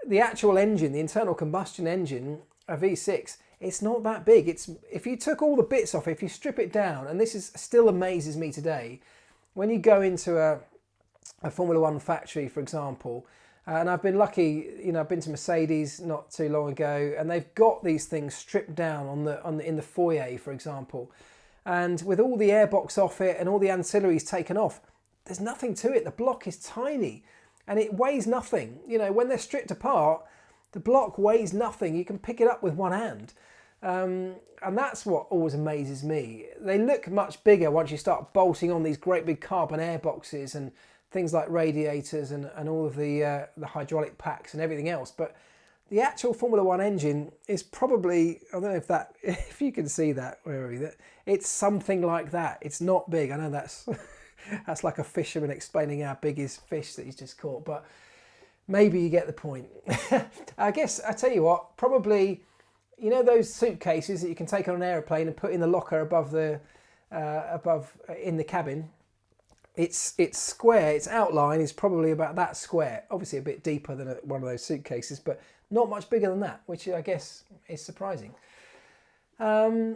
the actual engine, the internal combustion engine, a V6, it's not that big. If you took all the bits off, if you strip it down, and this still amazes me today, when you go into a Formula One factory, for example, and I've been lucky, you know, I've been to Mercedes not too long ago, and they've got these things stripped down in the foyer, for example, and with all the airbox off it and all the ancillaries taken off, there's nothing to it. The block is tiny and it weighs nothing. You know, when they're stripped apart, the block weighs nothing. You can pick it up with one hand. And that's what always amazes me. They look much bigger once you start bolting on these great big carbon air boxes and things like radiators and all of the hydraulic packs and everything else. But the actual Formula One engine is probably, I don't know if you can see that, it's something like that. It's not big. I know that's that's like a fisherman explaining how big his fish that he's just caught, but maybe you get the point. I guess, I tell you what, probably, you know those suitcases that you can take on an aeroplane and put in the locker above in the cabin? It's square, its outline is probably about that square. Obviously a bit deeper than one of those suitcases, but not much bigger than that, which I guess is surprising. Here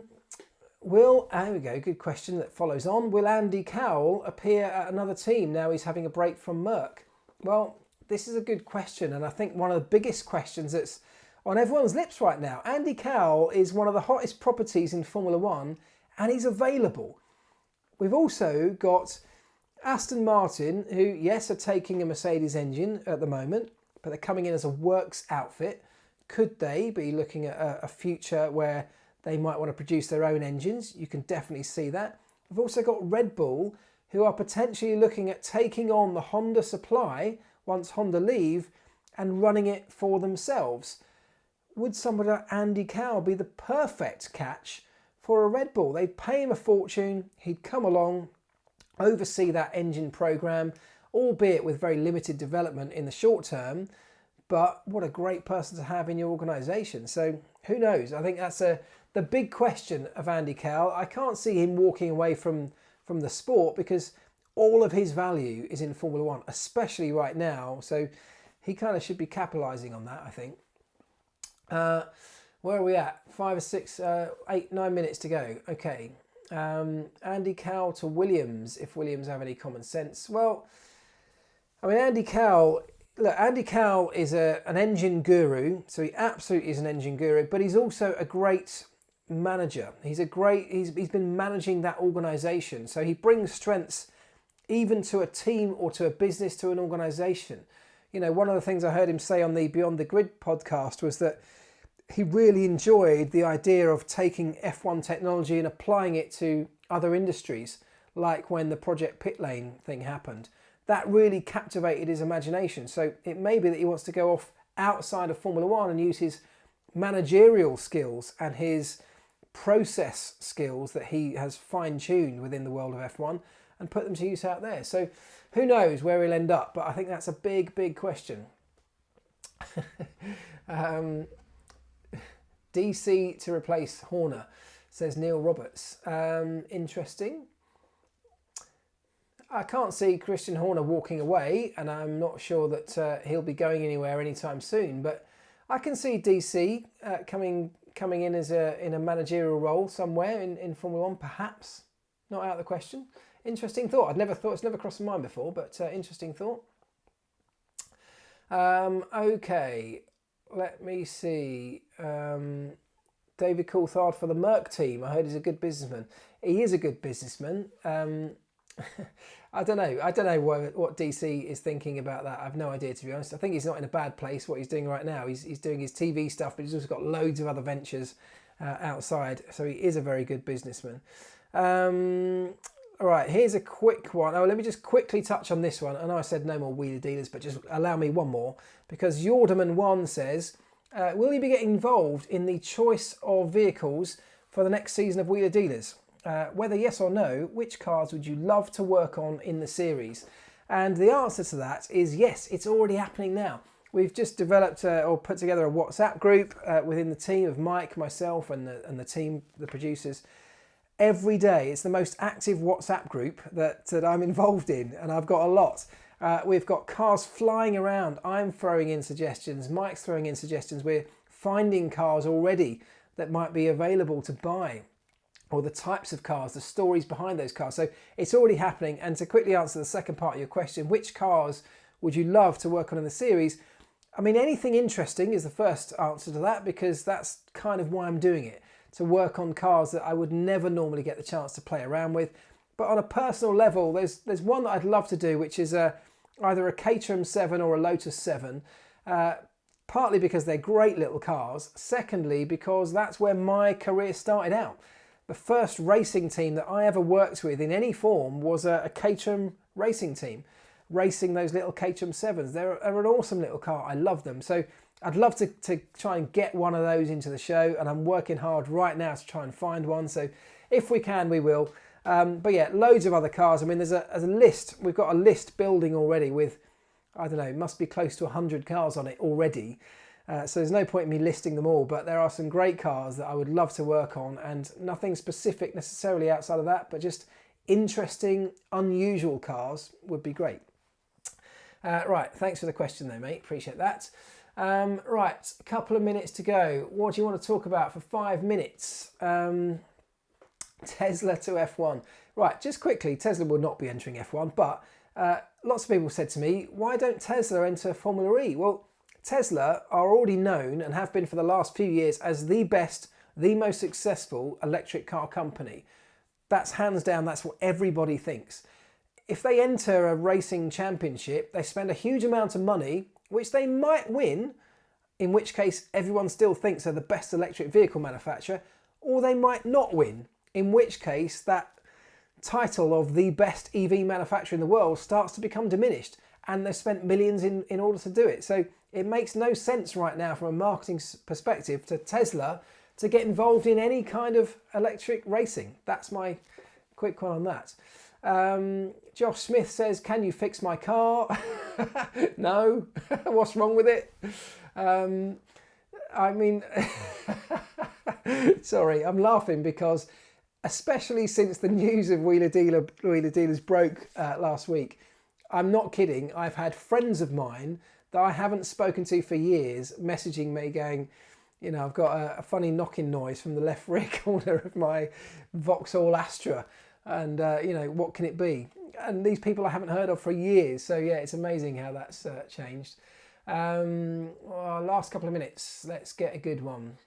we go, good question that follows on. Will Andy Cowell appear at another team now he's having a break from Marc? Well, this is a good question, and I think one of the biggest questions that's on everyone's lips right now. Andy Cowell is one of the hottest properties in Formula One, and he's available. We've also got Aston Martin, who, yes, are taking a Mercedes engine at the moment, but they're coming in as a works outfit. Could they be looking at a future where they might want to produce their own engines? You can definitely see that. We've also got Red Bull, who are potentially looking at taking on the Honda supply once Honda leave and running it for themselves. Would somebody like Andy Cowell be the perfect catch for a Red Bull? They'd pay him a fortune, he'd come along, oversee that engine program, albeit with very limited development in the short term, but what a great person to have in your organisation. So who knows? I think that's the big question of Andy Cowell. I can't see him walking away from the sport because all of his value is in Formula One, especially right now. So he kind of should be capitalising on that, I think. Where are we at? 5 or 6, 8, 9 minutes to go. Okay. Andy Cowell to Williams, if Williams have any common sense. Well, I mean, Andy Cowell is an engine guru, so he absolutely is an engine guru, but he's also a great manager. He's been managing that organisation, so he brings strengths even to a team or to a business, to an organisation. You know, one of the things I heard him say on the Beyond the Grid podcast was that he really enjoyed the idea of taking F1 technology and applying it to other industries, like when the Project Pit Lane thing happened. That really captivated his imagination. So it may be that he wants to go off outside of Formula One and use his managerial skills and his process skills that he has fine-tuned within the world of F1 and put them to use out there. So who knows where he'll end up, but I think that's a big, big question. DC to replace Horner, says Neil Roberts. Interesting. I can't see Christian Horner walking away, and I'm not sure that he'll be going anywhere anytime soon, but I can see DC coming in as in a managerial role somewhere in Formula One, perhaps. Not out of the question. Interesting thought. It's never crossed my mind before, but interesting thought. Okay, let me see. David Coulthard for the Marc team. I heard he's a good businessman. He is a good businessman. I don't know what DC is thinking about that. I have no idea, to be honest. I think he's not in a bad place, what he's doing right now. He's doing his TV stuff, but he's also got loads of other ventures outside. So he is a very good businessman. All right, here's a quick one. Oh, let me just quickly touch on this one. I know I said no more wheeler dealers, but just allow me one more. Because Yorderman1 says, will you be getting involved in the choice of vehicles for the next season of Wheeler Dealers? Whether yes or no, which cars would you love to work on in the series? And the answer to that is yes, it's already happening now. We've just developed or put together a WhatsApp group within the team of Mike, myself and the team, the producers. Every day, it's the most active WhatsApp group that I'm involved in, and I've got a lot. We've got cars flying around. I'm throwing in suggestions. Mike's throwing in suggestions. We're finding cars already that might be available to buy, or the types of cars, the stories behind those cars. So it's already happening. And to quickly answer the second part of your question, which cars would you love to work on in the series? I mean, anything interesting is the first answer to that, because that's kind of why I'm doing it, to work on cars that I would never normally get the chance to play around with. But on a personal level, there's one that I'd love to do, which is either a Caterham 7 or a Lotus 7. Partly because they're great little cars. Secondly, because that's where my career started out. The first racing team that I ever worked with in any form was a Caterham racing team, racing those little Caterham 7s. They're an awesome little car. I love them. So I'd love to try and get one of those into the show, and I'm working hard right now to try and find one. So if we can, we will. But yeah, loads of other cars. I mean, there's a list. We've got a list building already with, I don't know, it must be close to 100 cars on it already. So there's no point in me listing them all, but there are some great cars that I would love to work on, and nothing specific necessarily outside of that, but just interesting, unusual cars would be great. Right, thanks for the question though, mate. Appreciate that. Right, a couple of minutes to go. What do you want to talk about for 5 minutes? Tesla to F1. Right, just quickly, Tesla will not be entering F1, but lots of people said to me, why don't Tesla enter Formula E? Well, Tesla are already known and have been for the last few years as the best, the most successful electric car company. That's hands down, that's what everybody thinks. If they enter a racing championship, they spend a huge amount of money, which they might win, in which case everyone still thinks they're the best electric vehicle manufacturer, or they might not win, in which case that title of the best EV manufacturer in the world starts to become diminished, and they've spent millions in order to do it. So it makes no sense right now from a marketing perspective to Tesla to get involved in any kind of electric racing. That's my quick one on that. Josh Smith says, can you fix my car? No. What's wrong with it? I mean, sorry, I'm laughing because especially since the news of Wheeler Dealers broke last week, I'm not kidding. I've had friends of mine that I haven't spoken to for years messaging me going, you know, I've got a funny knocking noise from the left rear corner of my Vauxhall Astra, and you know, what can it be? And these people I haven't heard of for years. So yeah, it's amazing how that's changed. Well, last couple of minutes, let's get a good one.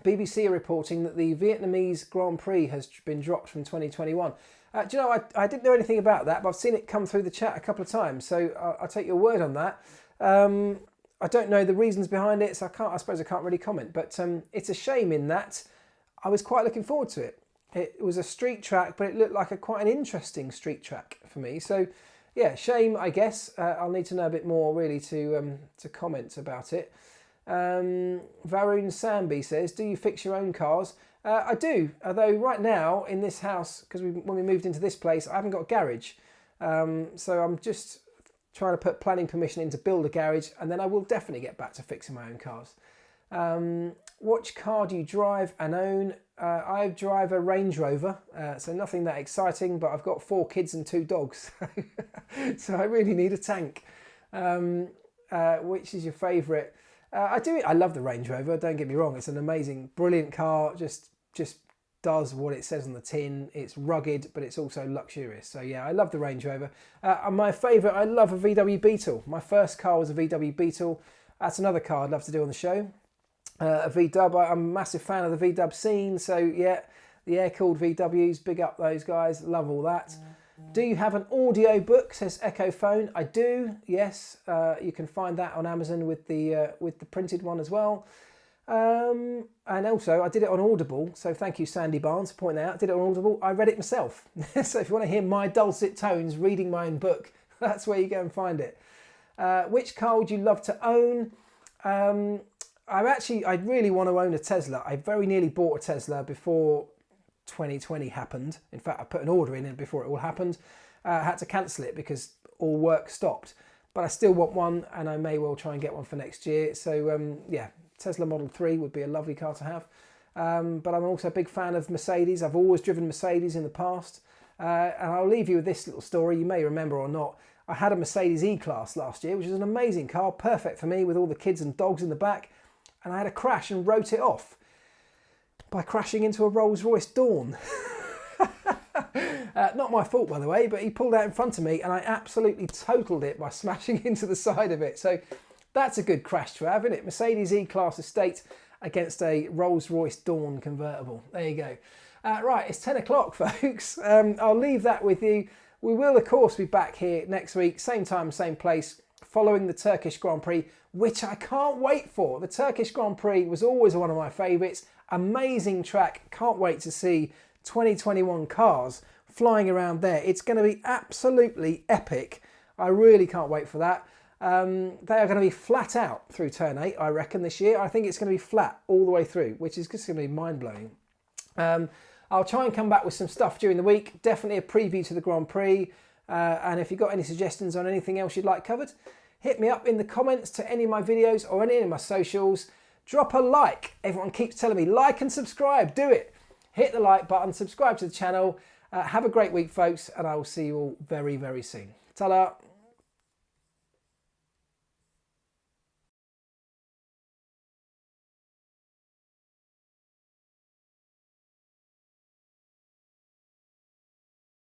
BBC are reporting that the Vietnamese Grand Prix has been dropped from 2021. Do you know, I didn't know anything about that, but I've seen it come through the chat a couple of times, so I'll take your word on that. I don't know the reasons behind it, so I suppose I can't really comment, but it's a shame in that I was quite looking forward to it. It was a street track, but it looked like quite an interesting street track for me. So yeah, shame, I guess. I'll need to know a bit more really to comment about it. Varun Sambi says, do you fix your own cars? I do, although right now in this house, because when we moved into this place, I haven't got a garage. So I'm just trying to put planning permission in to build a garage, and then I will definitely get back to fixing my own cars. Which car do you drive and own? I drive a Range Rover, so nothing that exciting, but I've got 4 kids and 2 dogs, so I really need a tank. Which is your favourite? I love the Range Rover, don't get me wrong. It's an amazing, brilliant car, just does what it says on the tin. It's rugged, but it's also luxurious. So yeah, I love the Range Rover. And my favourite, I love a VW Beetle. My first car was a VW Beetle. That's another car I'd love to do on the show. A V-dub, I'm a massive fan of the V-dub scene. So yeah, the air-cooled VWs, big up those guys, love all that. Do you have an audio book, says Echo Phone? I do, yes. You can find that on Amazon with the printed one as well. And also, I did it on Audible, so thank you, Sandy Barnes, for pointing that out. I did it on Audible. I read it myself. So if you want to hear my dulcet tones reading my own book, that's where you go and find it. Which car would you love to own? I really want to own a Tesla. I very nearly bought a Tesla before 2020 happened. In fact, I put an order in before it all happened. I had to cancel it because all work stopped. But I still want one, and I may well try and get one for next year. So yeah, Tesla Model 3 would be a lovely car to have. But I'm also a big fan of Mercedes. I've always driven Mercedes in the past. And I'll leave you with this little story. You may remember or not. I had a Mercedes E-Class last year, which is an amazing car, perfect for me with all the kids and dogs in the back. And I had a crash and wrote it off by crashing into a Rolls-Royce Dawn. Not my fault, by the way, but he pulled out in front of me and I absolutely totaled it by smashing into the side of it. So that's a good crash to have, isn't it? Mercedes E-Class estate against a Rolls-Royce Dawn convertible. There you go. Right, it's 10 o'clock, folks. I'll leave that with you. We will, of course, be back here next week, same time, same place, following the Turkish Grand Prix, which I can't wait for. The Turkish Grand Prix was always one of my favourites. Amazing track. Can't wait to see 2021 cars flying around there. It's going to be absolutely epic. I really can't wait for that. They are going to be flat out through turn 8, I reckon, this year. I think it's going to be flat all the way through, which is just going to be mind-blowing. I'll try and come back with some stuff during the week. Definitely a preview to the Grand Prix. And if you've got any suggestions on anything else you'd like covered, hit me up in the comments to any of my videos or any of my socials. Drop a like. Everyone keeps telling me, like and subscribe. Do it. Hit the like button, subscribe to the channel. Have a great week, folks, and I will see you all very, very soon. Ta-da!